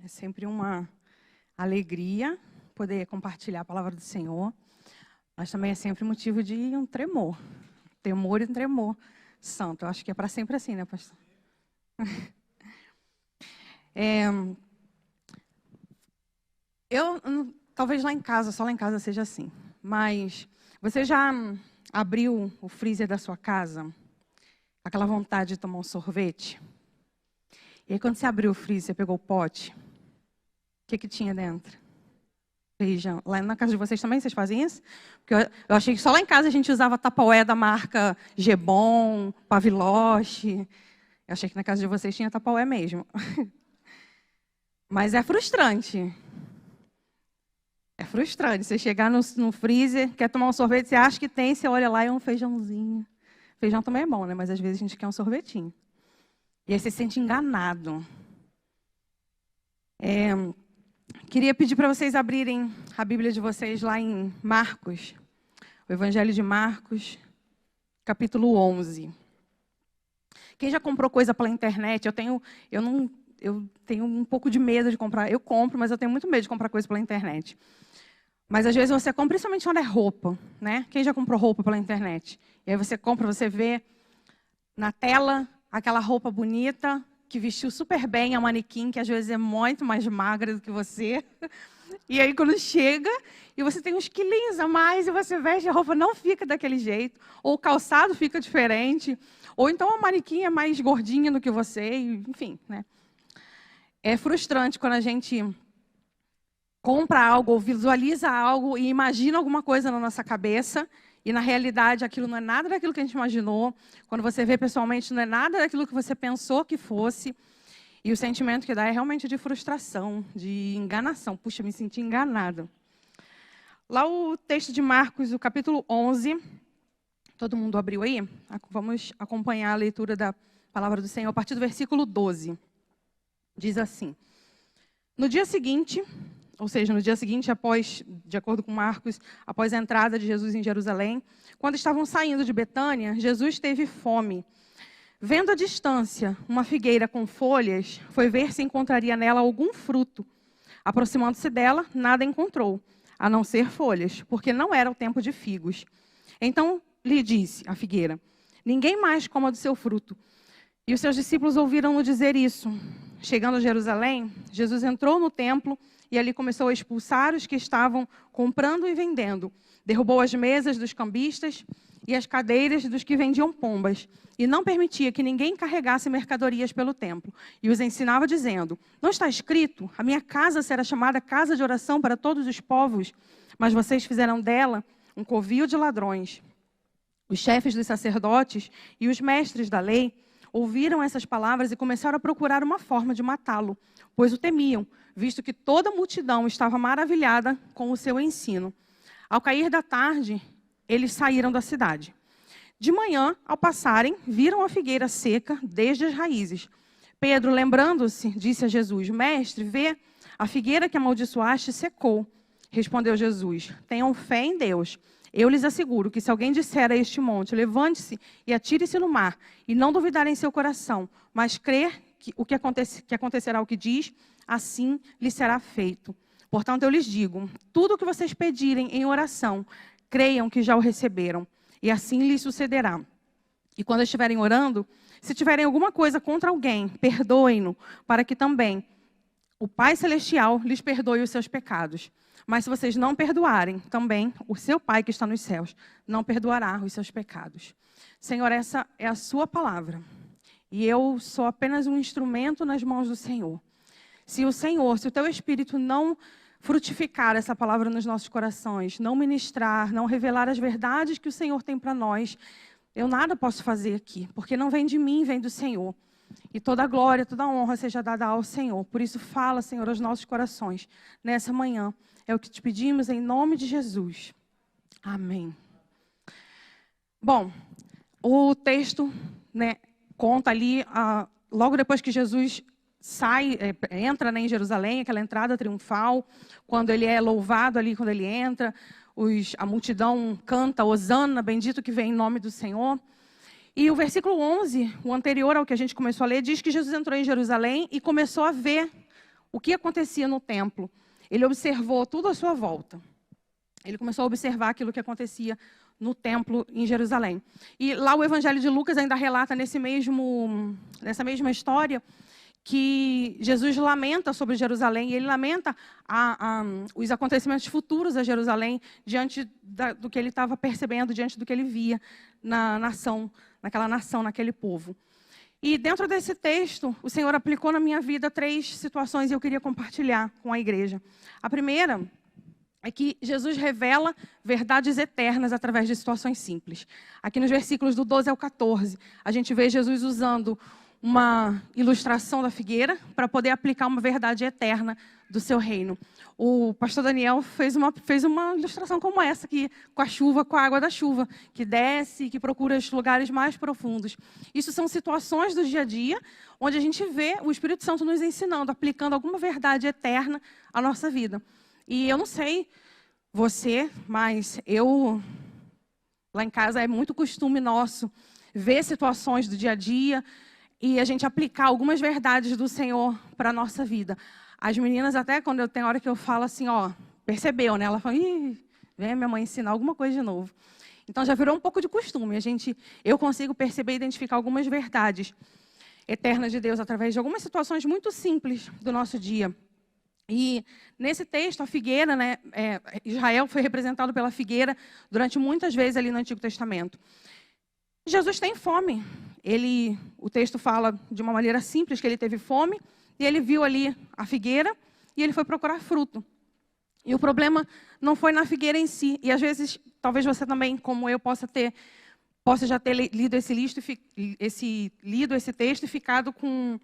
É sempre uma alegria poder compartilhar a palavra do Senhor, mas também é sempre motivo de um tremor. Temor e um tremor santo. Eu acho que é para sempre assim, né, pastor? Talvez lá em casa, só lá em casa seja assim. Mas você já abriu o freezer da sua casa? Aquela vontade de tomar um sorvete? E aí quando você abriu o freezer, você pegou o pote, o que tinha dentro? Feijão. Lá na casa de vocês também vocês fazem isso? Porque eu achei que só lá em casa a gente usava Tupperware da marca Gebon, Paviloche. Eu achei que na casa de vocês tinha Tupperware mesmo. Mas é frustrante. É frustrante. Você chegar no freezer, quer tomar um sorvete, você acha que tem, você olha lá e é um feijãozinho. Feijão também é bom, né? Mas às vezes a gente quer um sorvetinho. E aí você se sente enganado. Queria pedir para vocês abrirem a Bíblia de vocês lá em Marcos. O Evangelho de Marcos, capítulo 11. Quem já comprou coisa pela internet? Eu tenho um pouco de medo de comprar. Eu compro, mas eu tenho muito medo de comprar coisa pela internet. Mas às vezes você compra, principalmente quando é roupa, né? Quem já comprou roupa pela internet? E aí você compra, você vê na tela aquela roupa bonita, que vestiu super bem a manequim, que às vezes é muito mais magra do que você. E aí quando chega, e você tem uns quilinhos a mais, e você veste, a roupa não fica daquele jeito. Ou o calçado fica diferente. Ou então a manequim é mais gordinha do que você, enfim, né? É frustrante quando a gente compra algo, ou visualiza algo e imagina alguma coisa na nossa cabeça, e na realidade aquilo não é nada daquilo que a gente imaginou. Quando você vê pessoalmente, não é nada daquilo que você pensou que fosse. E o sentimento que dá é realmente de frustração, de enganação. Puxa, me senti enganada. Lá o texto de Marcos, o capítulo 11. Todo mundo abriu aí? Vamos acompanhar a leitura da palavra do Senhor a partir do versículo 12. Diz assim: No dia seguinte, ou seja, no dia seguinte, de acordo com Marcos, após a entrada de Jesus em Jerusalém, quando estavam saindo de Betânia, Jesus teve fome. Vendo à distância uma figueira com folhas, foi ver se encontraria nela algum fruto. Aproximando-se dela, nada encontrou, a não ser folhas, porque não era o tempo de figos. Então lhe disse a figueira: ninguém mais coma do seu fruto. E os seus discípulos ouviram-no dizer isso. Chegando a Jerusalém, Jesus entrou no templo e ali começou a expulsar os que estavam comprando e vendendo. Derrubou as mesas dos cambistas e as cadeiras dos que vendiam pombas. E não permitia que ninguém carregasse mercadorias pelo templo. E os ensinava dizendo: não está escrito, a minha casa será chamada casa de oração para todos os povos, mas vocês fizeram dela um covil de ladrões. Os chefes dos sacerdotes e os mestres da lei ouviram essas palavras e começaram a procurar uma forma de matá-lo, pois o temiam, visto que toda a multidão estava maravilhada com o seu ensino. Ao cair da tarde, eles saíram da cidade. De manhã, ao passarem, viram a figueira seca desde as raízes. Pedro, lembrando-se, disse a Jesus: Mestre, vê, a figueira que amaldiçoaste secou. Respondeu Jesus: Tenham fé em Deus. Eu lhes asseguro que se alguém disser a este monte: levante-se e atire-se no mar, e não duvidar em seu coração, mas crer que acontecerá o que diz, assim lhe será feito. Portanto, eu lhes digo: tudo o que vocês pedirem em oração, creiam que já o receberam, e assim lhes sucederá. E quando estiverem orando, se tiverem alguma coisa contra alguém, perdoem-no, para que também o Pai Celestial lhes perdoe os seus pecados. Mas se vocês não perdoarem, também o seu Pai que está nos céus não perdoará os seus pecados. Senhor, essa é a sua palavra. E eu sou apenas um instrumento nas mãos do Senhor. Se o teu Espírito não frutificar essa palavra nos nossos corações, não ministrar, não revelar as verdades que o Senhor tem para nós, eu nada posso fazer aqui, porque não vem de mim, vem do Senhor. E toda a glória, toda a honra seja dada ao Senhor. Por isso, fala, Senhor, aos nossos corações nessa manhã. É o que te pedimos em nome de Jesus. Amém. Bom, o texto, né, conta ali, logo depois que Jesus entra, né, em Jerusalém, aquela entrada triunfal, quando ele é louvado ali, quando ele entra, a multidão canta: Hosana, bendito que vem em nome do Senhor. E o versículo 11, o anterior ao que a gente começou a ler, diz que Jesus entrou em Jerusalém e começou a ver o que acontecia no templo. Ele observou tudo à sua volta. Ele começou a observar aquilo que acontecia no templo em Jerusalém. E lá o Evangelho de Lucas ainda relata nessa mesma história que Jesus lamenta sobre Jerusalém, e ele lamenta os acontecimentos futuros a Jerusalém diante do que ele estava percebendo, diante do que ele via naquela nação, naquele povo. E dentro desse texto, o Senhor aplicou na minha vida 3 situações e eu queria compartilhar com a igreja. A primeira é que Jesus revela verdades eternas através de situações simples. Aqui nos versículos do 12 ao 14, a gente vê Jesus usando uma ilustração da figueira para poder aplicar uma verdade eterna do seu reino. O pastor Daniel fez uma ilustração como essa aqui, com a chuva, com a água da chuva, que desce, que procura os lugares mais profundos. Isso são situações do dia a dia, onde a gente vê o Espírito Santo nos ensinando, aplicando alguma verdade eterna à nossa vida. E eu não sei você, mas lá em casa é muito costume nosso ver situações do dia a dia e a gente aplicar algumas verdades do Senhor para a nossa vida. As meninas, até quando tem hora que eu falo assim, percebeu, né? Ela fala, vem a minha mãe ensinar alguma coisa de novo. Então já virou um pouco de costume. Eu consigo perceber e identificar algumas verdades eternas de Deus através de algumas situações muito simples do nosso dia. E nesse texto, a figueira, né? Israel foi representado pela figueira durante muitas vezes ali no Antigo Testamento. Jesus tem fome. O texto fala de uma maneira simples que ele teve fome e ele viu ali a figueira e ele foi procurar fruto. E o problema não foi na figueira em si. E às vezes, talvez você também, como eu, possa já ter lido esse texto e ficado com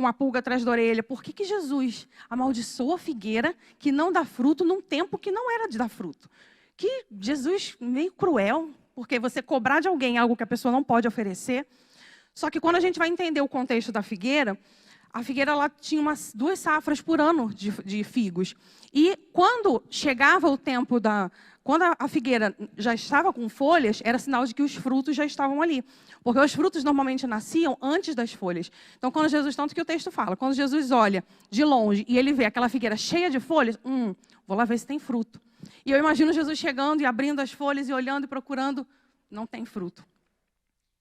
a pulga atrás da orelha. Por que Jesus amaldiçoou a figueira que não dá fruto num tempo que não era de dar fruto? Que Jesus meio cruel, porque você cobrar de alguém algo que a pessoa não pode oferecer. Só que quando a gente vai entender o contexto da figueira, a figueira ela tinha 2 safras por ano de figos. E quando chegava o tempo quando a figueira já estava com folhas, era sinal de que os frutos já estavam ali. Porque os frutos normalmente nasciam antes das folhas. Então, tanto que o texto fala, quando Jesus olha de longe e ele vê aquela figueira cheia de folhas, vou lá ver se tem fruto. E eu imagino Jesus chegando e abrindo as folhas e olhando e procurando, não tem fruto.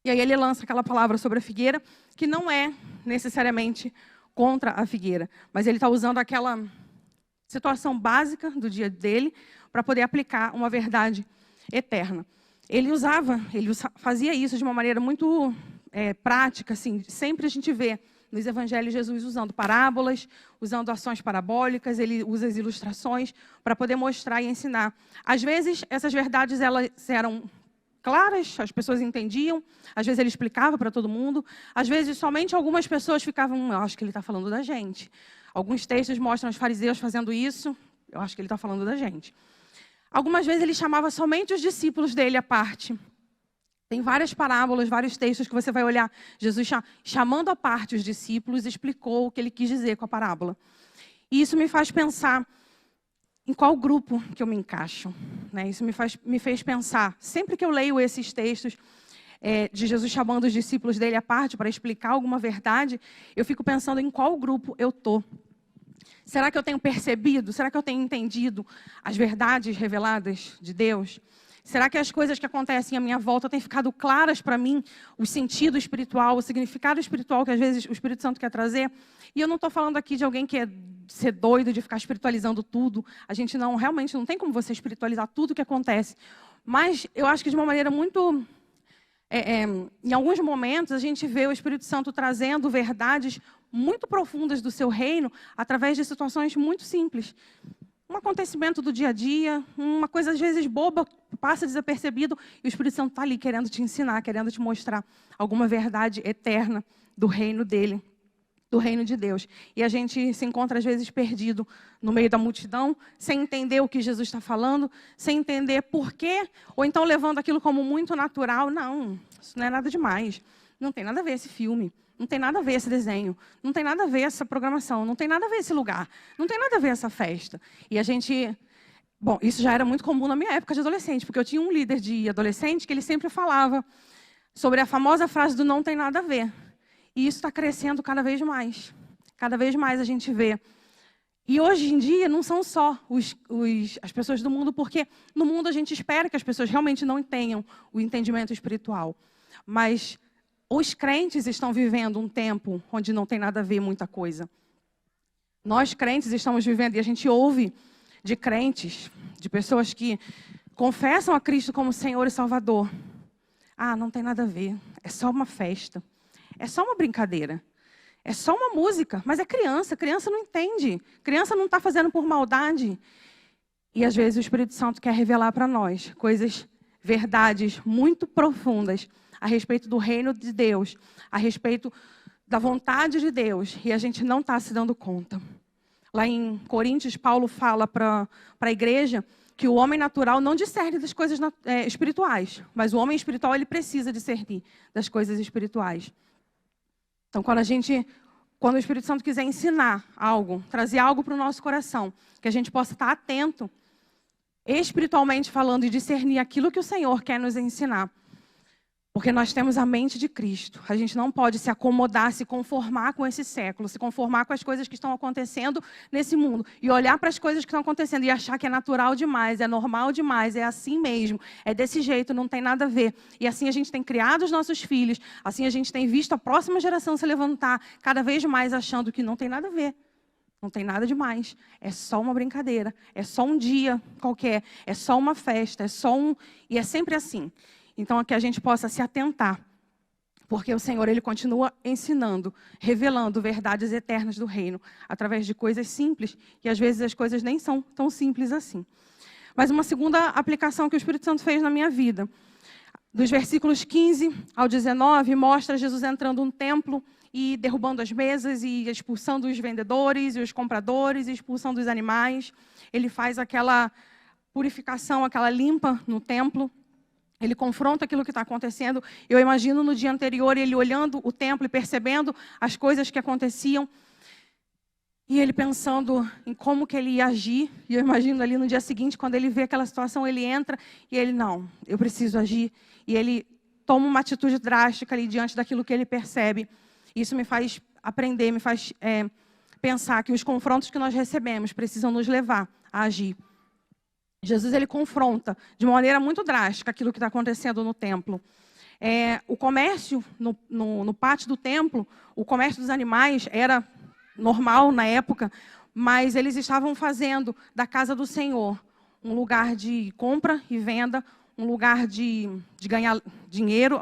E aí ele lança aquela palavra sobre a figueira, que não é necessariamente contra a figueira, mas ele está usando aquela situação básica do dia dele para poder aplicar uma verdade eterna. Ele fazia isso de uma maneira muito prática, assim, sempre a gente vê nos evangelhos Jesus usando parábolas, usando ações parabólicas, ele usa as ilustrações para poder mostrar e ensinar. Às vezes, essas verdades elas eram claras, as pessoas entendiam, às vezes ele explicava para todo mundo, às vezes somente algumas pessoas ficavam, eu acho que ele está falando da gente. Alguns textos mostram os fariseus fazendo isso, eu acho que ele está falando da gente. Algumas vezes ele chamava somente os discípulos dele à parte. Tem várias parábolas, vários textos que você vai olhar. Jesus chamando à parte os discípulos, explicou o que ele quis dizer com a parábola. E isso me faz pensar em qual grupo que eu me encaixo. Né? Isso me fez pensar, sempre que eu leio esses textos de Jesus chamando os discípulos dele à parte para explicar alguma verdade, eu fico pensando em qual grupo eu estou. Será que eu tenho percebido? Será que eu tenho entendido as verdades reveladas de Deus? Será que as coisas que acontecem à minha volta têm ficado claras para mim? O sentido espiritual, o significado espiritual que às vezes o Espírito Santo quer trazer? E eu não estou falando aqui de alguém que é ser doido, de ficar espiritualizando tudo. A gente realmente não tem como você espiritualizar tudo o que acontece. Mas eu acho que de uma maneira muito... em alguns momentos a gente vê o Espírito Santo trazendo verdades muito profundas do seu reino através de situações muito simples. Um acontecimento do dia a dia, uma coisa às vezes boba, passa desapercebido, e o Espírito Santo está ali querendo te ensinar, querendo te mostrar alguma verdade eterna do reino dele, do reino de Deus. E a gente se encontra às vezes perdido no meio da multidão, sem entender o que Jesus está falando, sem entender por quê, ou então levando aquilo como muito natural. Não, isso não é nada demais. Não tem nada a ver esse filme. Não tem nada a ver esse desenho, não tem nada a ver essa programação, não tem nada a ver esse lugar, não tem nada a ver essa festa. E a gente... Bom, isso já era muito comum na minha época de adolescente, porque eu tinha um líder de adolescente que ele sempre falava sobre a famosa frase do não tem nada a ver. E isso está crescendo cada vez mais. Cada vez mais a gente vê E hoje em dia não são só as pessoas do mundo, porque no mundo a gente espera que as pessoas realmente não tenham o entendimento espiritual. Mas os crentes estão vivendo um tempo onde não tem nada a ver muita coisa. Nós crentes estamos vivendo, e a gente ouve de crentes, de pessoas que confessam a Cristo como Senhor e Salvador. Ah, não tem nada a ver, é só uma festa, é só uma brincadeira. É só uma música, mas é criança não entende. Criança não está fazendo por maldade. E às vezes o Espírito Santo quer revelar para nós coisas, verdades muito profundas a respeito do reino de Deus, a respeito da vontade de Deus, e a gente não está se dando conta. Lá em Coríntios, Paulo fala para a igreja que o homem natural não discerne das coisas espirituais, mas o homem espiritual ele precisa discernir das coisas espirituais. Então, quando o Espírito Santo quiser ensinar algo, trazer algo para o nosso coração, que a gente possa estar atento, espiritualmente falando, e discernir aquilo que o Senhor quer nos ensinar. Porque nós temos a mente de Cristo. A gente não pode se acomodar, se conformar com esse século, se conformar com as coisas que estão acontecendo nesse mundo. E olhar para as coisas que estão acontecendo e achar que é natural demais, é normal demais, é assim mesmo, é desse jeito, não tem nada a ver. E assim a gente tem criado os nossos filhos, assim a gente tem visto a próxima geração se levantar cada vez mais achando que não tem nada a ver. Não tem nada demais, é só uma brincadeira, é só um dia qualquer, é só uma festa, e é sempre assim. Então, que a gente possa se atentar, porque o Senhor, Ele continua ensinando, revelando verdades eternas do reino, através de coisas simples, e às vezes as coisas nem são tão simples assim. Mas uma segunda aplicação que o Espírito Santo fez na minha vida, dos versículos 15 ao 19, mostra Jesus entrando no templo e derrubando as mesas e expulsando os vendedores e os compradores e expulsando os animais. Ele faz aquela purificação, aquela limpa no templo. Ele confronta aquilo que está acontecendo. Eu imagino no dia anterior ele olhando o templo e percebendo as coisas que aconteciam. E ele pensando em como que ele ia agir. E eu imagino ali no dia seguinte, quando ele vê aquela situação, ele entra e ele, não, eu preciso agir. E ele toma uma atitude drástica ali diante daquilo que ele percebe. Isso me faz aprender, me faz pensar que os confrontos que nós recebemos precisam nos levar a agir. Jesus ele confronta de uma maneira muito drástica aquilo que está acontecendo no templo. O comércio no pátio do templo, o comércio dos animais era normal na época, mas eles estavam fazendo da casa do Senhor um lugar de compra e venda, um lugar de ganhar dinheiro,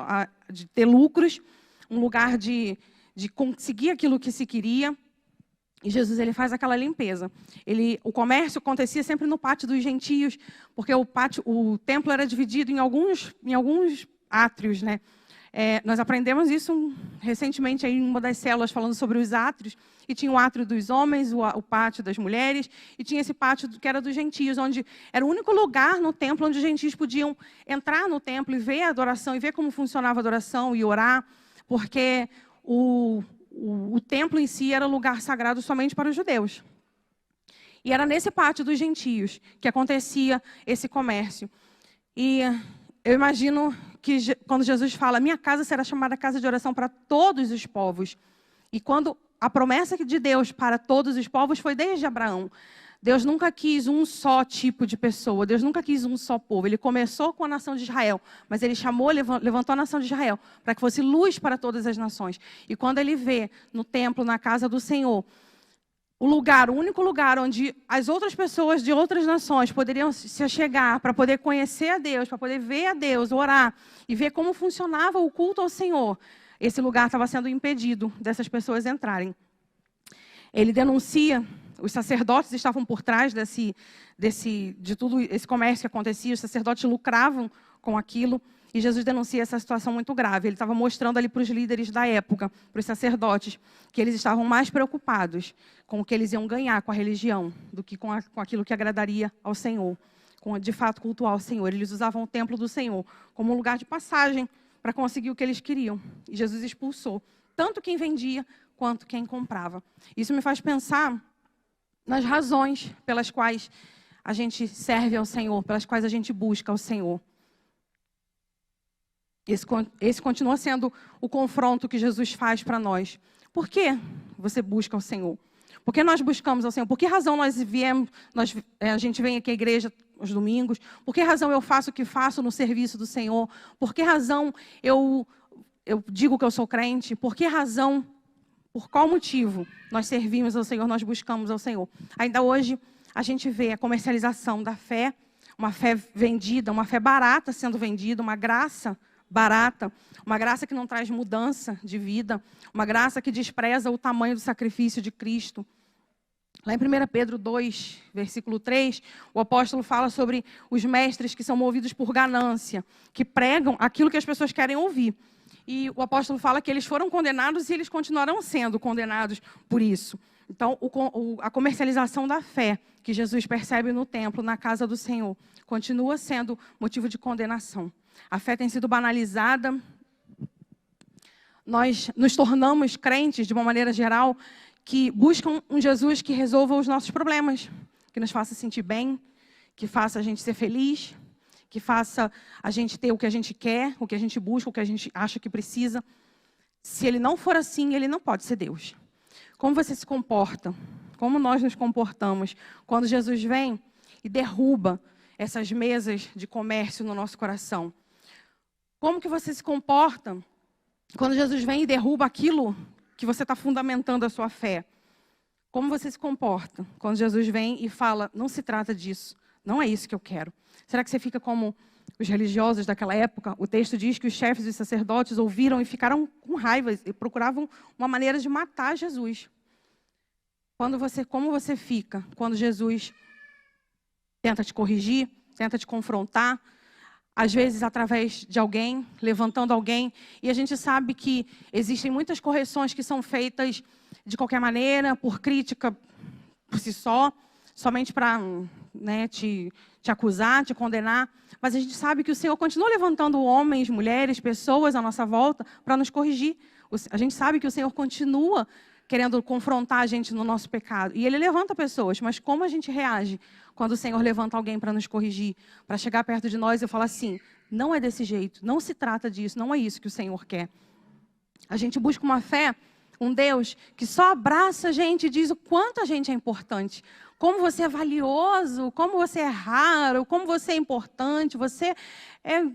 de ter lucros, um lugar de conseguir aquilo que se queria. E Jesus ele faz aquela limpeza. O comércio acontecia sempre no pátio dos gentios, porque o templo era dividido em alguns átrios, né? Nós aprendemos isso recentemente aí em uma das células falando sobre os átrios. E tinha o átrio dos homens, o pátio das mulheres, e tinha esse pátio que era dos gentios, onde era o único lugar no templo onde os gentios podiam entrar no templo e ver a adoração, e ver como funcionava a adoração e orar, porque o templo em si era lugar sagrado somente para os judeus. E era nesse pátio dos gentios que acontecia esse comércio. E eu imagino que quando Jesus fala, minha casa será chamada casa de oração para todos os povos. E quando a promessa de Deus para todos os povos foi desde Abraão. Deus nunca quis um só tipo de pessoa, Deus nunca quis um só povo. Ele começou com a nação de Israel, mas Ele levantou a nação de Israel para que fosse luz para todas as nações. E quando Ele vê no templo, na casa do Senhor, o único lugar onde as outras pessoas de outras nações poderiam se achegar para poder conhecer a Deus, para poder ver a Deus, orar e ver como funcionava o culto ao Senhor, esse lugar estava sendo impedido dessas pessoas entrarem. Ele denuncia. Os sacerdotes estavam por trás de tudo esse comércio que acontecia. Os sacerdotes lucravam com aquilo. E Jesus denuncia essa situação muito grave. Ele estava mostrando ali para os líderes da época, para os sacerdotes, que eles estavam mais preocupados com o que eles iam ganhar com a religião do que com aquilo que agradaria ao Senhor, com de fato cultuar ao Senhor. Eles usavam o templo do Senhor como um lugar de passagem para conseguir o que eles queriam. E Jesus expulsou tanto quem vendia quanto quem comprava. Isso me faz pensar nas razões pelas quais a gente serve ao Senhor, pelas quais a gente busca ao Senhor. Esse continua sendo o confronto que Jesus faz para nós. Por que você busca ao Senhor? Por que nós buscamos ao Senhor? Por que razão nós viemos, a gente vem aqui à igreja aos domingos? Por que razão eu faço o que faço no serviço do Senhor? Por que razão eu digo que eu sou crente? Por que razão, por qual motivo nós servimos ao Senhor, nós buscamos ao Senhor? Ainda hoje a gente vê a comercialização da fé, uma fé vendida, uma fé barata sendo vendida, uma graça barata, uma graça que não traz mudança de vida, uma graça que despreza o tamanho do sacrifício de Cristo. Lá em 1 Pedro 2, versículo 3, o apóstolo fala sobre os mestres que são movidos por ganância, que pregam aquilo que as pessoas querem ouvir. E o apóstolo fala que eles foram condenados e eles continuarão sendo condenados por isso. Então, a comercialização da fé que Jesus percebe no templo, na casa do Senhor, continua sendo motivo de condenação. A fé tem sido banalizada. Nós nos tornamos crentes, de uma maneira geral, que buscam um Jesus que resolva os nossos problemas, que nos faça sentir bem, que faça a gente ser feliz, que faça a gente ter o que a gente quer, o que a gente busca, o que a gente acha que precisa. Se ele não for assim, ele não pode ser Deus. Como você se comporta? Como nós nos comportamos quando Jesus vem e derruba essas mesas de comércio no nosso coração? Como que você se comporta quando Jesus vem e derruba aquilo que você está fundamentando a sua fé? Como você se comporta quando Jesus vem e fala, não se trata disso, não é isso que eu quero? Será que você fica como os religiosos daquela época? O texto diz que os chefes e os sacerdotes ouviram e ficaram com raiva e procuravam uma maneira de matar Jesus. Como você fica quando Jesus tenta te corrigir, tenta te confrontar, às vezes através de alguém, levantando alguém, e a gente sabe que existem muitas correções que são feitas de qualquer maneira, por crítica por si só, somente para te acusar, te condenar, mas a gente sabe que o Senhor continua levantando homens, mulheres, pessoas à nossa volta para nos corrigir. A gente sabe que o Senhor continua querendo confrontar a gente no nosso pecado. E Ele levanta pessoas, mas como a gente reage quando o Senhor levanta alguém para nos corrigir, para chegar perto de nós e falar assim, não é desse jeito, não se trata disso, não é isso que o Senhor quer. A gente busca uma fé, um Deus que só abraça a gente e diz o quanto a gente é importante, como você é valioso, como você é raro, como você é importante, você é...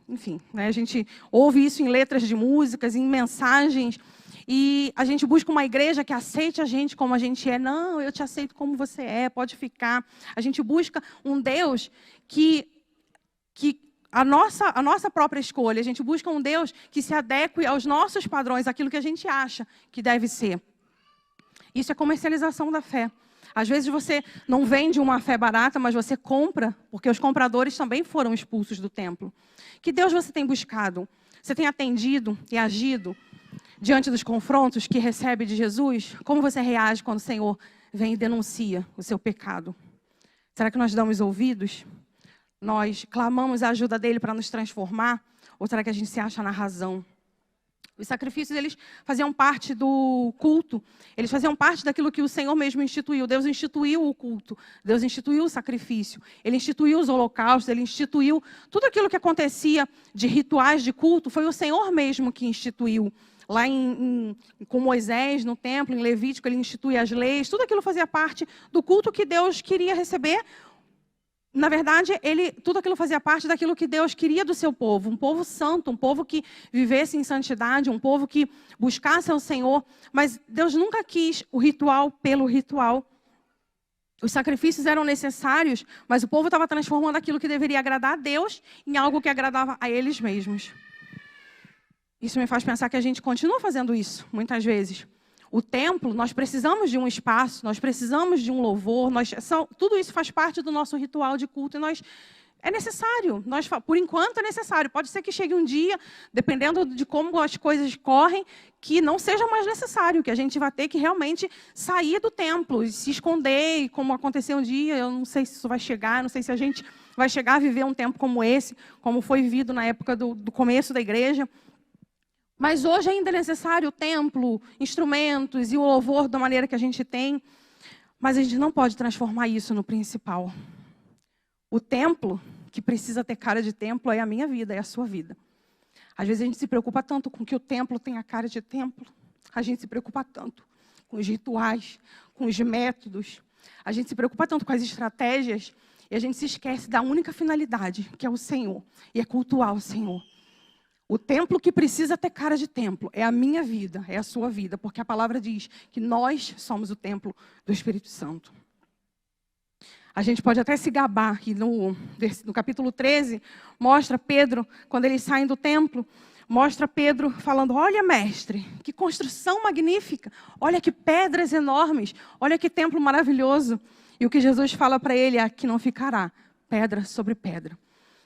Enfim, né? A gente ouve isso em letras de músicas, em mensagens, e a gente busca uma igreja que aceite a gente como a gente é. Não, eu te aceito como você é, pode ficar. A gente busca um Deus que a nossa própria escolha. A gente busca um Deus que se adeque aos nossos padrões, aquilo que a gente acha que deve ser. Isso é comercialização da fé. Às vezes você não vende uma fé barata, mas você compra, porque os compradores também foram expulsos do templo. Que Deus você tem buscado? Você tem atendido e agido diante dos confrontos que recebe de Jesus? Como você reage quando o Senhor vem e denuncia o seu pecado? Será que nós damos ouvidos? Nós clamamos a ajuda dele para nos transformar? Ou será que a gente se acha na razão? Os sacrifícios, eles faziam parte do culto. Eles faziam parte daquilo que o Senhor mesmo instituiu. Deus instituiu o culto. Deus instituiu o sacrifício. Ele instituiu os holocaustos. Ele instituiu tudo aquilo que acontecia de rituais de culto. Foi o Senhor mesmo que instituiu. Lá com Moisés, no templo, em Levítico, ele institui as leis. Tudo aquilo fazia parte do culto que Deus queria receber. Na verdade, tudo aquilo fazia parte daquilo que Deus queria do seu povo. Um povo santo, um povo que vivesse em santidade, um povo que buscasse ao Senhor. Mas Deus nunca quis o ritual pelo ritual. Os sacrifícios eram necessários, mas o povo estava transformando aquilo que deveria agradar a Deus em algo que agradava a eles mesmos. Isso me faz pensar que a gente continua fazendo isso, muitas vezes. O templo, nós precisamos de um espaço, nós precisamos de um louvor, tudo isso faz parte do nosso ritual de culto e é necessário, por enquanto é necessário. Pode ser que chegue um dia, dependendo de como as coisas correm, que não seja mais necessário, que a gente vai ter que realmente sair do templo e se esconder, e como aconteceu um dia, eu não sei se isso vai chegar, não sei se a gente vai chegar a viver um tempo como esse, como foi vivido na época do começo da igreja. Mas hoje ainda é necessário o templo, instrumentos e o louvor da maneira que a gente tem. Mas a gente não pode transformar isso no principal. O templo, que precisa ter cara de templo, é a minha vida, é a sua vida. Às vezes a gente se preocupa tanto com que o templo tenha cara de templo. A gente se preocupa tanto com os rituais, com os métodos. A gente se preocupa tanto com as estratégias e a gente se esquece da única finalidade, que é o Senhor, e é cultuar o Senhor. O templo que precisa ter cara de templo é a minha vida, é a sua vida, porque a palavra diz que nós somos o templo do Espírito Santo. A gente pode até se gabar, que no capítulo 13, mostra Pedro, quando eles saem do templo, mostra Pedro falando, olha mestre, que construção magnífica, olha que pedras enormes, olha que templo maravilhoso. E o que Jesus fala para ele é que não ficará pedra sobre pedra.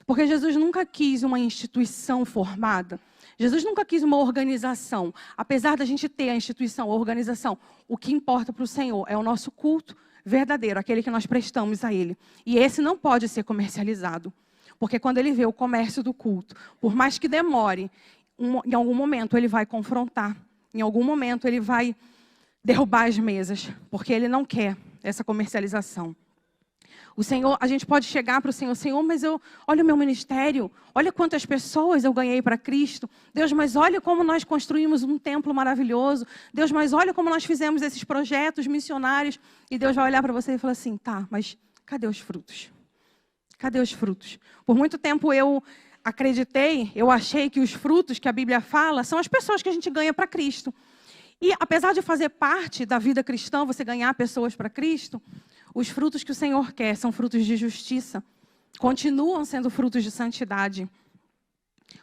Porque Jesus nunca quis uma instituição formada. Jesus nunca quis uma organização. Apesar da gente ter a instituição, a organização, o que importa para o Senhor é o nosso culto verdadeiro, aquele que nós prestamos a Ele. E esse não pode ser comercializado. Porque quando Ele vê o comércio do culto, por mais que demore, em algum momento Ele vai confrontar. Em algum momento Ele vai derrubar as mesas. Porque Ele não quer essa comercialização. O Senhor, a gente pode chegar para o Senhor, Senhor, mas olha o meu ministério, olha quantas pessoas eu ganhei para Cristo. Deus, mas olha como nós construímos um templo maravilhoso. Deus, mas olha como nós fizemos esses projetos missionários. E Deus vai olhar para você e falar assim, tá, mas cadê os frutos? Cadê os frutos? Por muito tempo eu achei que os frutos que a Bíblia fala são as pessoas que a gente ganha para Cristo. E apesar de fazer parte da vida cristã, você ganhar pessoas para Cristo, os frutos que o Senhor quer são frutos de justiça. Continuam sendo frutos de santidade.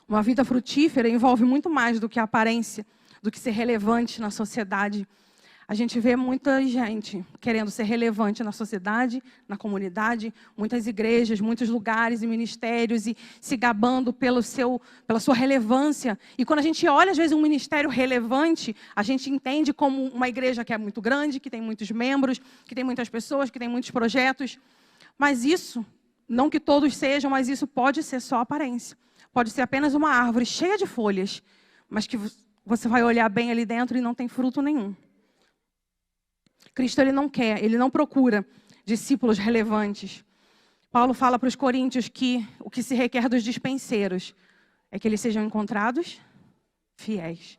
Uma vida frutífera envolve muito mais do que a aparência, do que ser relevante na sociedade. A gente vê muita gente querendo ser relevante na sociedade, na comunidade, muitas igrejas, muitos lugares e ministérios, e se gabando pela sua relevância. E quando a gente olha, às vezes, um ministério relevante, a gente entende como uma igreja que é muito grande, que tem muitos membros, que tem muitas pessoas, que tem muitos projetos. Mas isso, não que todos sejam, mas isso pode ser só aparência. Pode ser apenas uma árvore cheia de folhas, mas que você vai olhar bem ali dentro e não tem fruto nenhum. Cristo, Ele não quer, Ele não procura discípulos relevantes. Paulo fala para os coríntios que o que se requer dos dispenseiros é que eles sejam encontrados fiéis.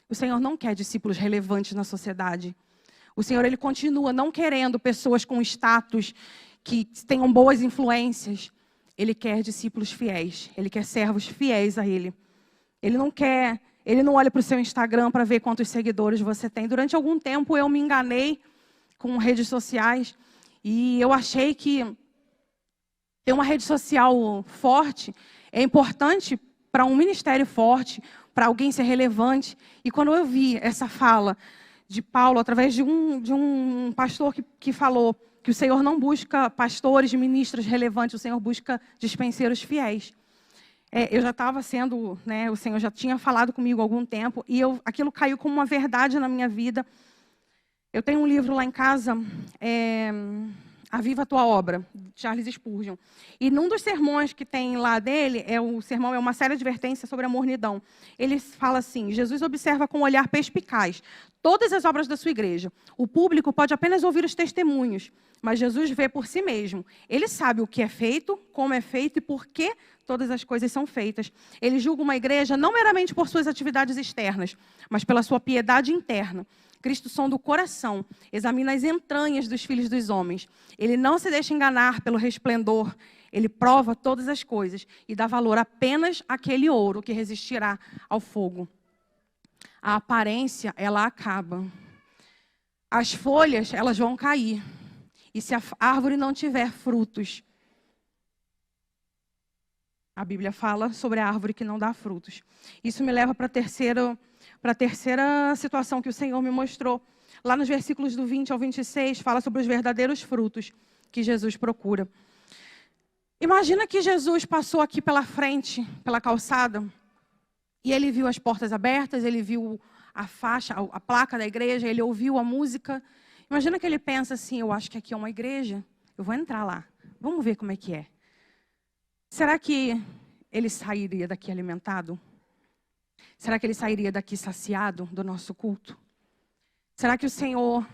O Senhor não quer discípulos relevantes na sociedade. O Senhor, Ele continua não querendo pessoas com status, que tenham boas influências. Ele quer discípulos fiéis, Ele quer servos fiéis a Ele. Ele não olha para o seu Instagram para ver quantos seguidores você tem. Durante algum tempo eu me enganei com redes sociais e eu achei que ter uma rede social forte é importante para um ministério forte, para alguém ser relevante. E quando eu vi essa fala de Paulo, através de um pastor que falou que o Senhor não busca pastores, ministros relevantes, o Senhor busca dispenseiros fiéis. Eu já estava sendo, o Senhor já tinha falado comigo há algum tempo, e aquilo caiu como uma verdade na minha vida. Eu tenho um livro lá em casa, A Viva a Tua Obra, de Charles Spurgeon. E num dos sermões que tem lá dele, o sermão é uma séria advertência sobre a mornidão. Ele fala assim, Jesus observa com um olhar perspicaz todas as obras da sua igreja. O público pode apenas ouvir os testemunhos, mas Jesus vê por si mesmo. Ele sabe o que é feito, como é feito e por que todas as coisas são feitas. Ele julga uma igreja não meramente por suas atividades externas, mas pela sua piedade interna. Cristo sonda o coração, examina as entranhas dos filhos dos homens. Ele não se deixa enganar pelo resplendor. Ele prova todas as coisas e dá valor apenas àquele ouro que resistirá ao fogo. A aparência, ela acaba. As folhas, elas vão cair. E se a árvore não tiver frutos, a Bíblia fala sobre a árvore que não dá frutos. Isso me leva para a terceira situação que o Senhor me mostrou. Lá nos versículos do 20 ao 26, fala sobre os verdadeiros frutos que Jesus procura. Imagina que Jesus passou aqui pela frente, pela calçada, e ele viu as portas abertas, ele viu a faixa, a placa da igreja, ele ouviu a música. Imagina que ele pensa assim, eu acho que aqui é uma igreja, eu vou entrar lá, vamos ver como é que é. Será que ele sairia daqui alimentado? Será que ele sairia daqui saciado do nosso culto? Será que o Senhor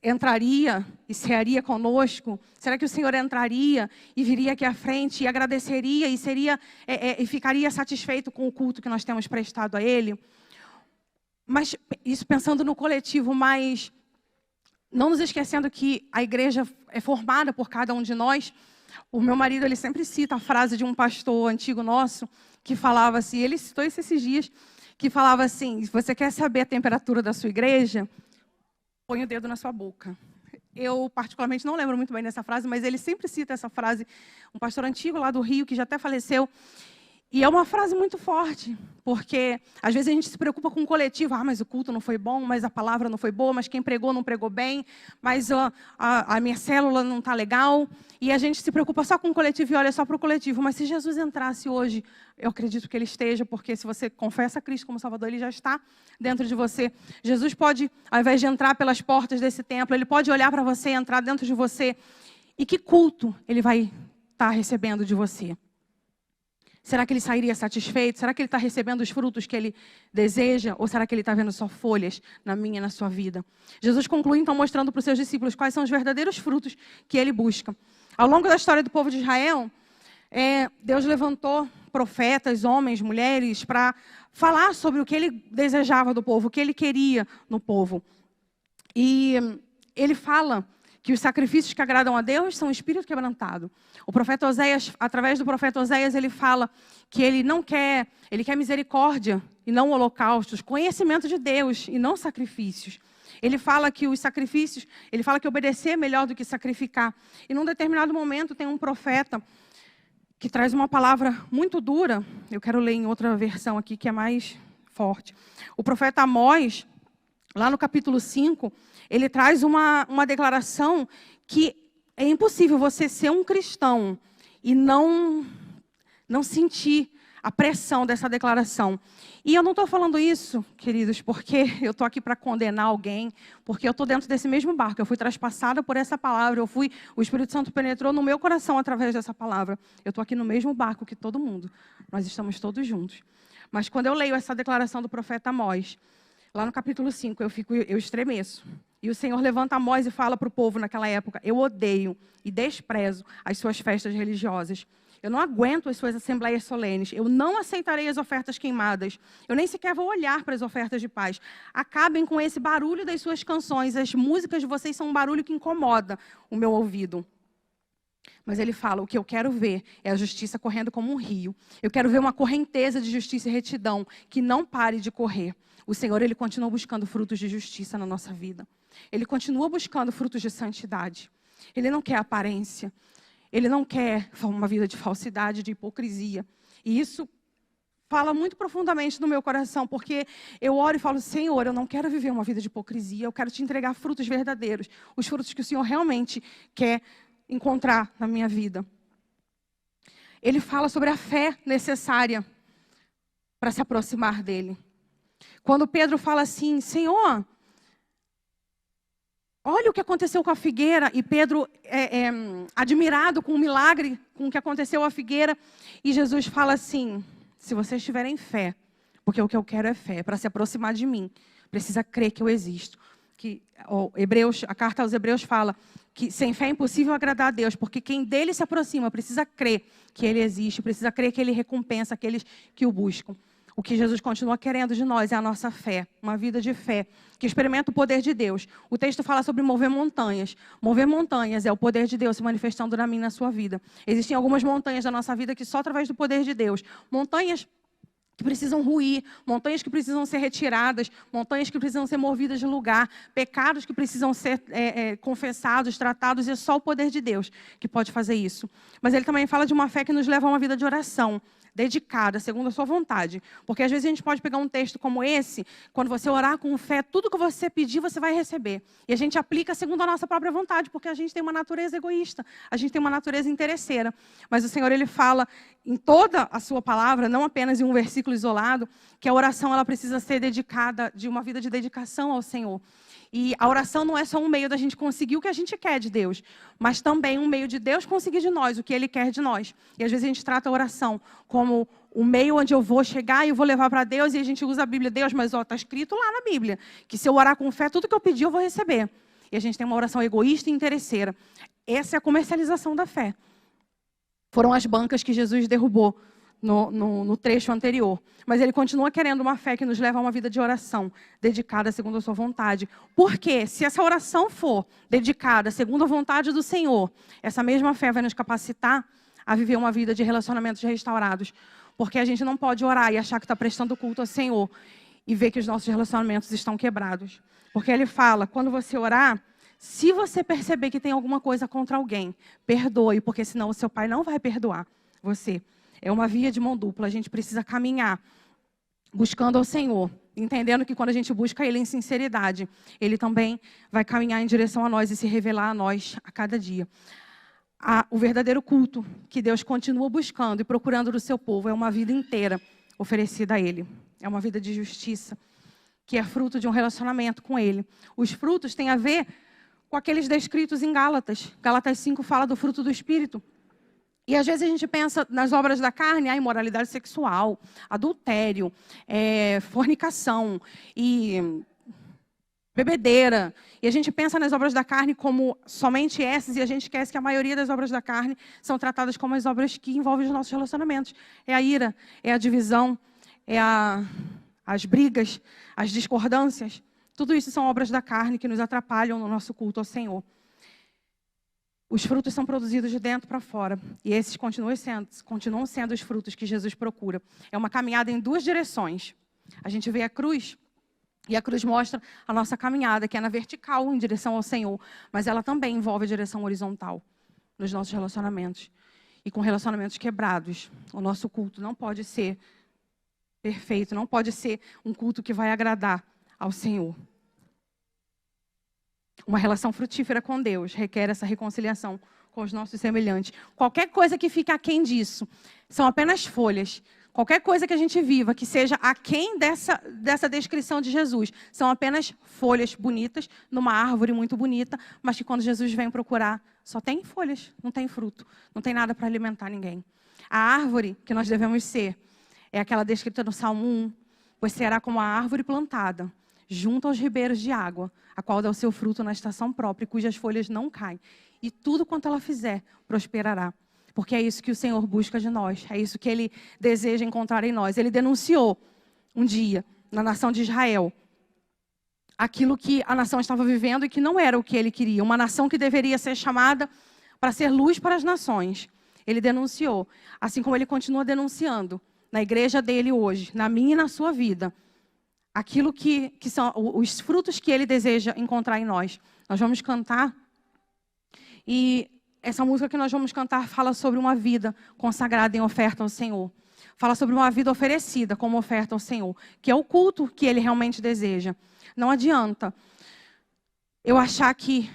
entraria e cearia conosco? Será que o Senhor entraria e viria aqui à frente e agradeceria e ficaria satisfeito com o culto que nós temos prestado a Ele? Mas isso pensando no coletivo, mas não nos esquecendo que a igreja é formada por cada um de nós. O meu marido, ele sempre cita a frase de um pastor antigo nosso, que falava assim, ele citou isso esses dias, que falava assim, se você quer saber a temperatura da sua igreja, põe o dedo na sua boca. Eu, particularmente, não lembro muito bem dessa frase, mas ele sempre cita essa frase, um pastor antigo lá do Rio, que já até faleceu. E é uma frase muito forte, porque às vezes a gente se preocupa com o coletivo. Mas o culto não foi bom, mas a palavra não foi boa, mas quem pregou não pregou bem, mas a minha célula não está legal. E a gente se preocupa só com o coletivo e olha só para o coletivo. Mas se Jesus entrasse hoje, eu acredito que Ele esteja, porque se você confessa a Cristo como Salvador, Ele já está dentro de você. Jesus pode, ao invés de entrar pelas portas desse templo, Ele pode olhar para você e entrar dentro de você. E que culto Ele vai estar recebendo de você? Será que ele sairia satisfeito? Será que ele está recebendo os frutos que ele deseja? Ou será que ele está vendo só folhas na minha e na sua vida? Jesus conclui, então, mostrando para os seus discípulos quais são os verdadeiros frutos que ele busca. Ao longo da história do povo de Israel, Deus levantou profetas, homens, mulheres, para falar sobre o que ele desejava do povo, o que ele queria no povo. E ele fala que os sacrifícios que agradam a Deus são o espírito quebrantado. O profeta Oséias, através do profeta Oséias, ele fala que ele quer misericórdia e não holocaustos, conhecimento de Deus e não sacrifícios. Ele fala que os sacrifícios, ele fala que obedecer é melhor do que sacrificar. E num determinado momento tem um profeta que traz uma palavra muito dura. Eu quero ler em outra versão aqui que é mais forte. O profeta Amós, lá no capítulo 5, ele traz uma declaração que é impossível você ser um cristão e não sentir a pressão dessa declaração. E eu não estou falando isso, queridos, porque eu estou aqui para condenar alguém, porque eu estou dentro desse mesmo barco. Eu fui traspassada por essa palavra, o Espírito Santo penetrou no meu coração através dessa palavra. Eu estou aqui no mesmo barco que todo mundo. Nós estamos todos juntos. Mas quando eu leio essa declaração do profeta Amós, lá no capítulo 5, eu estremeço. E o Senhor levanta Amós e fala para o povo naquela época: eu odeio e desprezo as suas festas religiosas. Eu não aguento as suas assembleias solenes. Eu não aceitarei as ofertas queimadas. Eu nem sequer vou olhar para as ofertas de paz. Acabem com esse barulho das suas canções. As músicas de vocês são um barulho que incomoda o meu ouvido. Mas ele fala, o que eu quero ver é a justiça correndo como um rio. Eu quero ver uma correnteza de justiça e retidão que não pare de correr. O Senhor, Ele continua buscando frutos de justiça na nossa vida. Ele continua buscando frutos de santidade. Ele não quer aparência. Ele não quer uma vida de falsidade, de hipocrisia. E isso fala muito profundamente no meu coração, porque eu oro e falo, Senhor, eu não quero viver uma vida de hipocrisia, eu quero te entregar frutos verdadeiros, os frutos que o Senhor realmente quer encontrar na minha vida. Ele fala sobre a fé necessária para se aproximar dele. Quando Pedro fala assim, Senhor, olha o que aconteceu com a figueira, e Pedro admirado com o milagre, com o que aconteceu à figueira, e Jesus fala assim, se vocês tiverem fé, porque o que eu quero é fé, para se aproximar de mim, precisa crer que eu existo. A carta aos Hebreus fala que sem fé é impossível agradar a Deus, porque quem dele se aproxima precisa crer que ele existe, precisa crer que ele recompensa aqueles que o buscam. O que Jesus continua querendo de nós é a nossa fé, uma vida de fé, que experimenta o poder de Deus. O texto fala sobre mover montanhas. Mover montanhas é o poder de Deus se manifestando na minha e na sua vida. Existem algumas montanhas da nossa vida que só através do poder de Deus. Montanhas que precisam ruir, montanhas que precisam ser retiradas, montanhas que precisam ser movidas de lugar, pecados que precisam ser confessados, tratados, e é só o poder de Deus que pode fazer isso. Mas ele também fala de uma fé que nos leva a uma vida de oração, dedicada, segundo a sua vontade. Porque às vezes a gente pode pegar um texto como esse, quando você orar com fé, tudo que você pedir, você vai receber. E a gente aplica segundo a nossa própria vontade, porque a gente tem uma natureza egoísta, a gente tem uma natureza interesseira. Mas o Senhor, Ele fala em toda a sua palavra, não apenas em um versículo isolado, que a oração ela precisa ser dedicada, de uma vida de dedicação ao Senhor. E a oração não é só um meio da gente conseguir o que a gente quer de Deus, mas também um meio de Deus conseguir de nós o que Ele quer de nós. E às vezes a gente trata a oração como o meio onde eu vou chegar e eu vou levar para Deus, e a gente usa a Bíblia, Deus, mas está escrito lá na Bíblia, que se eu orar com fé, tudo que eu pedir eu vou receber. E a gente tem uma oração egoísta e interesseira. Essa é a comercialização da fé. Foram as bancas que Jesus derrubou no trecho anterior. Mas ele continua querendo uma fé que nos leva a uma vida de oração, dedicada segundo a sua vontade. Porque se essa oração for dedicada segundo a vontade do Senhor, essa mesma fé vai nos capacitar a viver uma vida de relacionamentos restaurados. Porque a gente não pode orar e achar que está prestando culto ao Senhor e ver que os nossos relacionamentos estão quebrados. Porque ele fala, quando você orar, se você perceber que tem alguma coisa contra alguém, perdoe, porque senão o seu pai não vai perdoar você. É uma via de mão dupla, a gente precisa caminhar buscando ao Senhor, entendendo que quando a gente busca Ele em sinceridade, Ele também vai caminhar em direção a nós e se revelar a nós a cada dia. O verdadeiro culto que Deus continua buscando e procurando do seu povo é uma vida inteira oferecida a Ele. É uma vida de justiça, que é fruto de um relacionamento com Ele. Os frutos têm a ver com aqueles descritos em Gálatas. Gálatas 5 fala do fruto do Espírito. E às vezes a gente pensa nas obras da carne, a imoralidade sexual, adultério, fornicação e bebedeira. E a gente pensa nas obras da carne como somente essas, e a gente esquece que a maioria das obras da carne são tratadas como as obras que envolvem os nossos relacionamentos. É a ira, é a divisão, as brigas, as discordâncias. Tudo isso são obras da carne que nos atrapalham no nosso culto ao Senhor. Os frutos são produzidos de dentro para fora. E esses continuam sendo os frutos que Jesus procura. É uma caminhada em duas direções. A gente vê a cruz, e a cruz mostra a nossa caminhada, que é na vertical, em direção ao Senhor. Mas ela também envolve a direção horizontal nos nossos relacionamentos. E com relacionamentos quebrados, o nosso culto não pode ser perfeito, não pode ser um culto que vai agradar ao Senhor. Uma relação frutífera com Deus requer essa reconciliação com os nossos semelhantes. Qualquer coisa que fique aquém disso são apenas folhas. Qualquer coisa que a gente viva que seja aquém dessa descrição de Jesus são apenas folhas bonitas numa árvore muito bonita, mas que quando Jesus vem procurar só tem folhas, não tem fruto, não tem nada para alimentar ninguém. A árvore que nós devemos ser é aquela descrita no Salmo 1, pois será como a árvore plantada junto aos ribeiros de água, a qual dá o seu fruto na estação própria, cujas folhas não caem. E tudo quanto ela fizer, prosperará. Porque é isso que o Senhor busca de nós. É isso que Ele deseja encontrar em nós. Ele denunciou um dia, na nação de Israel, aquilo que a nação estava vivendo e que não era o que Ele queria. Uma nação que deveria ser chamada para ser luz para as nações. Ele denunciou. Assim como Ele continua denunciando na igreja dele hoje, na minha e na sua vida, aquilo que são os frutos que Ele deseja encontrar em nós. Nós vamos cantar. E essa música que nós vamos cantar fala sobre uma vida consagrada em oferta ao Senhor. Fala sobre uma vida oferecida como oferta ao Senhor. Que é o culto que Ele realmente deseja. Não adianta eu achar que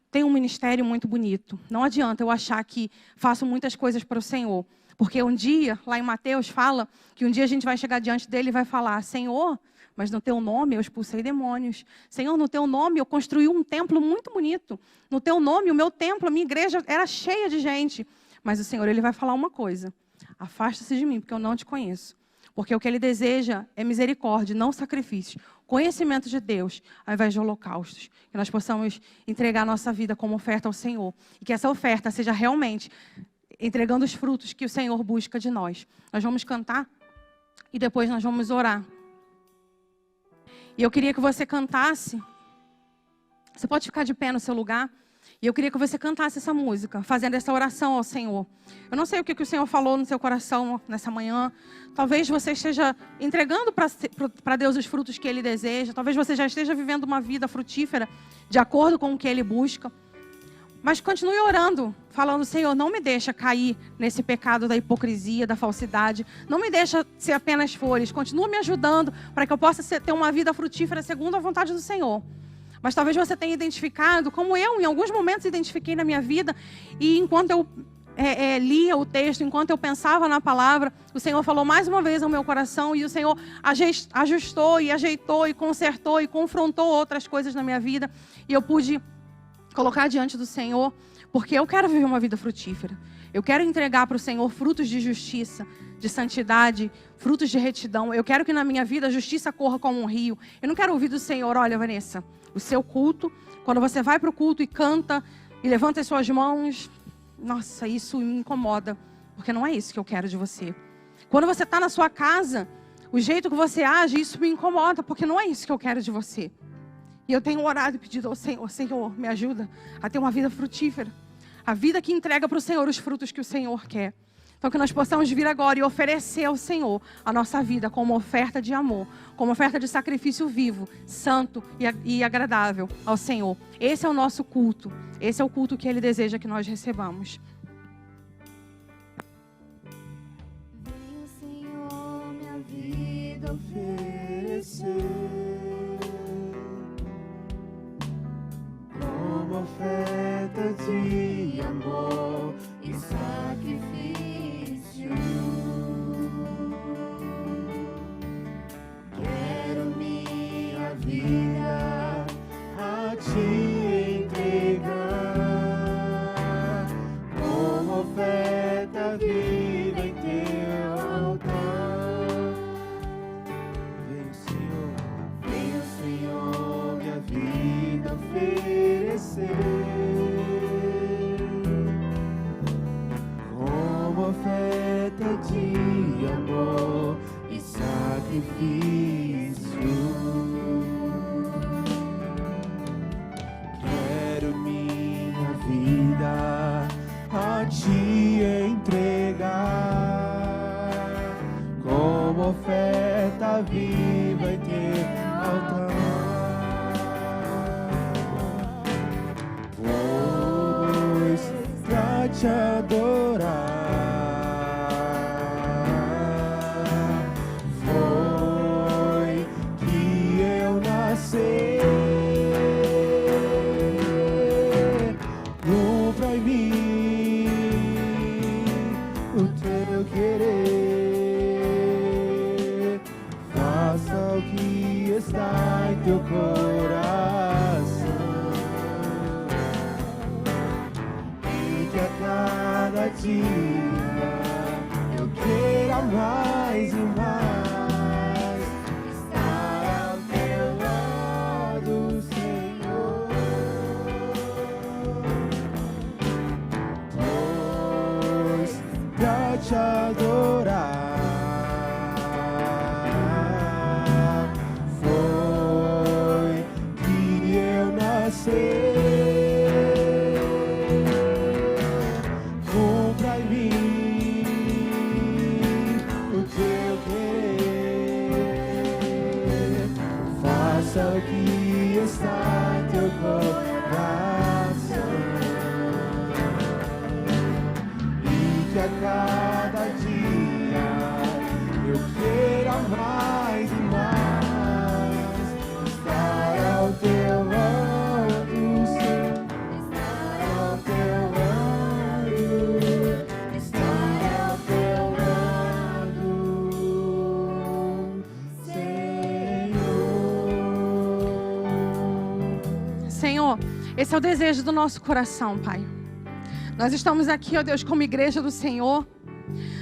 tenho um ministério muito bonito. Não adianta eu achar que faço muitas coisas para o Senhor. Porque um dia, lá em Mateus, fala que um dia a gente vai chegar diante dele e vai falar: Senhor, mas no teu nome eu expulsei demônios. Senhor, no teu nome eu construí um templo muito bonito. No teu nome, o meu templo, a minha igreja era cheia de gente. Mas o Senhor, Ele vai falar uma coisa: afasta-se de mim, porque eu não te conheço. Porque o que Ele deseja é misericórdia, não sacrifício. Conhecimento de Deus, ao invés de holocaustos. Que nós possamos entregar a nossa vida como oferta ao Senhor. E que essa oferta seja realmente entregando os frutos que o Senhor busca de nós. Nós vamos cantar e depois nós vamos orar. E eu queria que você cantasse. Você pode ficar de pé no seu lugar. E eu queria que você cantasse essa música, fazendo essa oração ao Senhor. Eu não sei o que o Senhor falou no seu coração nessa manhã. Talvez você esteja entregando para Deus os frutos que Ele deseja. Talvez você já esteja vivendo uma vida frutífera, de acordo com o que Ele busca. Mas continue orando, falando: Senhor, não me deixa cair nesse pecado da hipocrisia, da falsidade. Não me deixa ser apenas folhas. Continua me ajudando para que eu possa ter uma vida frutífera segundo a vontade do Senhor. Mas talvez você tenha identificado, como eu em alguns momentos identifiquei na minha vida, e enquanto eu lia o texto, enquanto eu pensava na palavra, o Senhor falou mais uma vez ao meu coração, e o Senhor ajustou e ajeitou e consertou e confrontou outras coisas na minha vida, e eu pude colocar diante do Senhor, porque eu quero viver uma vida frutífera. Eu quero entregar para o Senhor frutos de justiça, de santidade, frutos de retidão. Eu quero que na minha vida a justiça corra como um rio. Eu não quero ouvir do Senhor: olha, Vanessa, o seu culto, quando você vai para o culto e canta e levanta as suas mãos, nossa, isso me incomoda, porque não é isso que eu quero de você. Quando você está na sua casa, o jeito que você age, isso me incomoda, porque não é isso que eu quero de você. E eu tenho orado e pedido ao Senhor, Senhor, me ajuda a ter uma vida frutífera. A vida que entrega para o Senhor os frutos que o Senhor quer. Então que nós possamos vir agora e oferecer ao Senhor a nossa vida como oferta de amor, como oferta de sacrifício vivo, santo e agradável ao Senhor. Esse é o nosso culto. Esse é o culto que Ele deseja que nós recebamos. Vem o Senhor minha vida oferecer como oferta de amor e sacrifício. Quero minha vida a Ti entregar como oferta viva em Teu altar. Vem o Senhor minha vida oferecer como oferta de amor e sacrifício. Quero minha vida a Ti entregar como oferta viva em Teu altar. Pois pra Te adorar foi que eu nasci. Cumpra em mim o Teu querer, faça o que está em Teu coração, e que a cada dia eu queira mais e mais estar ao Teu lado, Senhor. Pois pra Te adorar foi que eu nasci. Cumpra em mim o Teu querer, faça o que está em Teu coração, e que a cada dia eu queira mais e mais estar ao Teu lado, Senhor, estar ao Teu lado, estar ao Teu lado, Senhor. Senhor, esse é o desejo do nosso coração, Pai. Nós estamos aqui, ó Deus, como igreja do Senhor.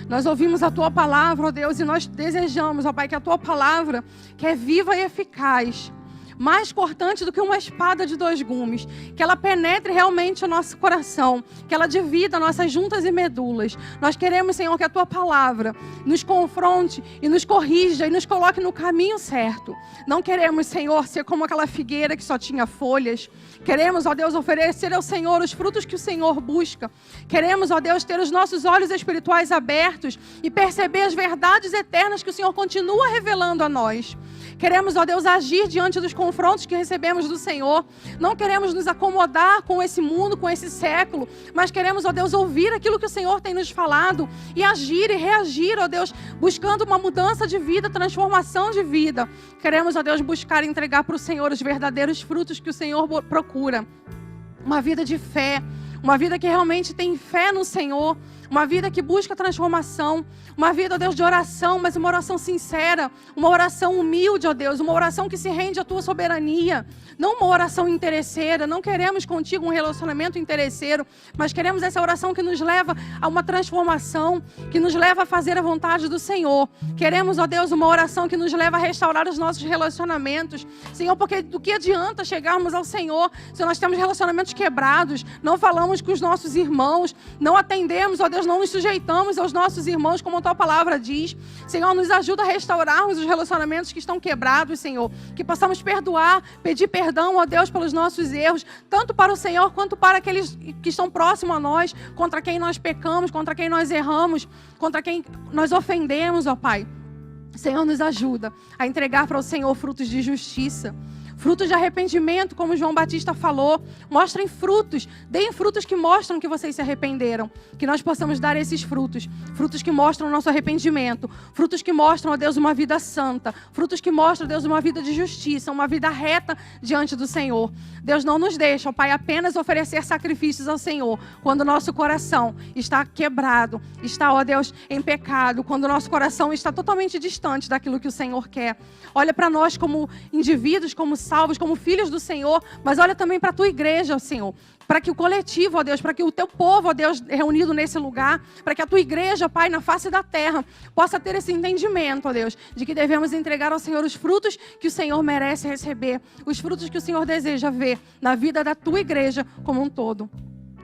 Nós ouvimos a Tua palavra, ó Deus, e nós desejamos, ó Pai, que a Tua palavra, que é viva e eficaz, mais cortante do que uma espada de 2 gumes, que ela penetre realmente o nosso coração, que ela divida nossas juntas e medulas. Nós queremos, Senhor, que a Tua palavra nos confronte e nos corrija e nos coloque no caminho certo. Não queremos, Senhor, ser como aquela figueira que só tinha folhas. Queremos, ó Deus, oferecer ao Senhor os frutos que o Senhor busca. Queremos, ó Deus, ter os nossos olhos espirituais abertos e perceber as verdades eternas que o Senhor continua revelando a nós. Queremos, ó Deus, agir diante dos confrontos que recebemos do Senhor. Não queremos nos acomodar com esse mundo, com esse século, mas queremos, ó Deus, ouvir aquilo que o Senhor tem nos falado e agir e reagir, ó Deus, buscando uma mudança de vida, transformação de vida. Queremos, ó Deus, buscar e entregar para o Senhor os verdadeiros frutos que o Senhor procura. Uma vida de fé, uma vida que realmente tem fé no Senhor, uma vida que busca transformação, uma vida, ó Deus, de oração, mas uma oração sincera, uma oração humilde, ó Deus, uma oração que se rende à Tua soberania, não uma oração interesseira. Não queremos contigo um relacionamento interesseiro, mas queremos essa oração que nos leva a uma transformação, que nos leva a fazer a vontade do Senhor. Queremos, ó Deus, uma oração que nos leva a restaurar os nossos relacionamentos, Senhor, porque do que adianta chegarmos ao Senhor se nós temos relacionamentos quebrados, não falamos com os nossos irmãos, não atendemos, ó Deus, Deus, não nos sujeitamos aos nossos irmãos, como a tua palavra diz. Senhor, nos ajuda a restaurarmos os relacionamentos que estão quebrados, Senhor. Que possamos perdoar, pedir perdão, ó Deus, pelos nossos erros, tanto para o Senhor quanto para aqueles que estão próximos a nós, contra quem nós pecamos, contra quem nós erramos, contra quem nós ofendemos, ó Pai. Senhor, nos ajuda a entregar para o Senhor frutos de justiça, frutos de arrependimento, como João Batista falou. Mostrem frutos, deem frutos que mostram que vocês se arrependeram. Que nós possamos dar esses frutos, frutos que mostram o nosso arrependimento, frutos que mostram, ó Deus, uma vida santa, frutos que mostram, ó Deus, uma vida de justiça, uma vida reta diante do Senhor. Deus, não nos deixa, ó Pai, apenas oferecer sacrifícios ao Senhor quando o nosso coração está quebrado, está, ó Deus, em pecado, quando o nosso coração está totalmente distante daquilo que o Senhor quer. Olha para nós como indivíduos, como salvos, como filhos do Senhor, mas olha também para a tua igreja, Senhor, para que o coletivo, ó Deus, para que o teu povo, ó Deus, reunido nesse lugar, para que a tua igreja, Pai, na face da terra, possa ter esse entendimento, ó Deus, de que devemos entregar ao Senhor os frutos que o Senhor merece receber, os frutos que o Senhor deseja ver na vida da tua igreja como um todo.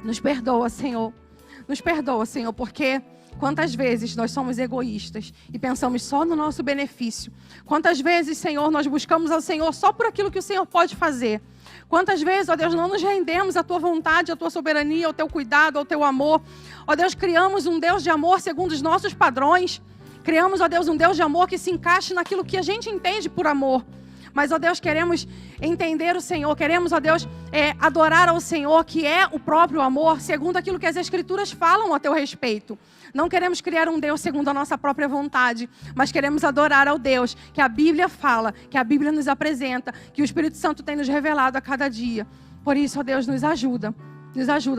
Nos perdoa, Senhor, porque quantas vezes nós somos egoístas e pensamos só no nosso benefício? Quantas vezes, Senhor, nós buscamos ao Senhor só por aquilo que o Senhor pode fazer? Quantas vezes, ó Deus, não nos rendemos à tua vontade, à tua soberania, ao teu cuidado, ao teu amor? Ó Deus, criamos um Deus de amor segundo os nossos padrões. Criamos, ó Deus, um Deus de amor que se encaixe naquilo que a gente entende por amor. Mas, ó Deus, queremos entender o Senhor, queremos, ó Deus, adorar ao Senhor, que é o próprio amor, segundo aquilo que as Escrituras falam a teu respeito. Não queremos criar um Deus segundo a nossa própria vontade, mas queremos adorar ao Deus que a Bíblia fala, que a Bíblia nos apresenta, que o Espírito Santo tem nos revelado a cada dia. Por isso, ó Deus, nos ajuda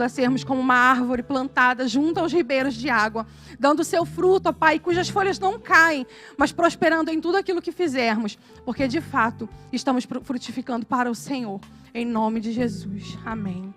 a sermos como uma árvore plantada junto aos ribeiros de água, dando seu fruto, ó Pai, cujas folhas não caem, mas prosperando em tudo aquilo que fizermos, porque de fato estamos frutificando para o Senhor. Em nome de Jesus. Amém.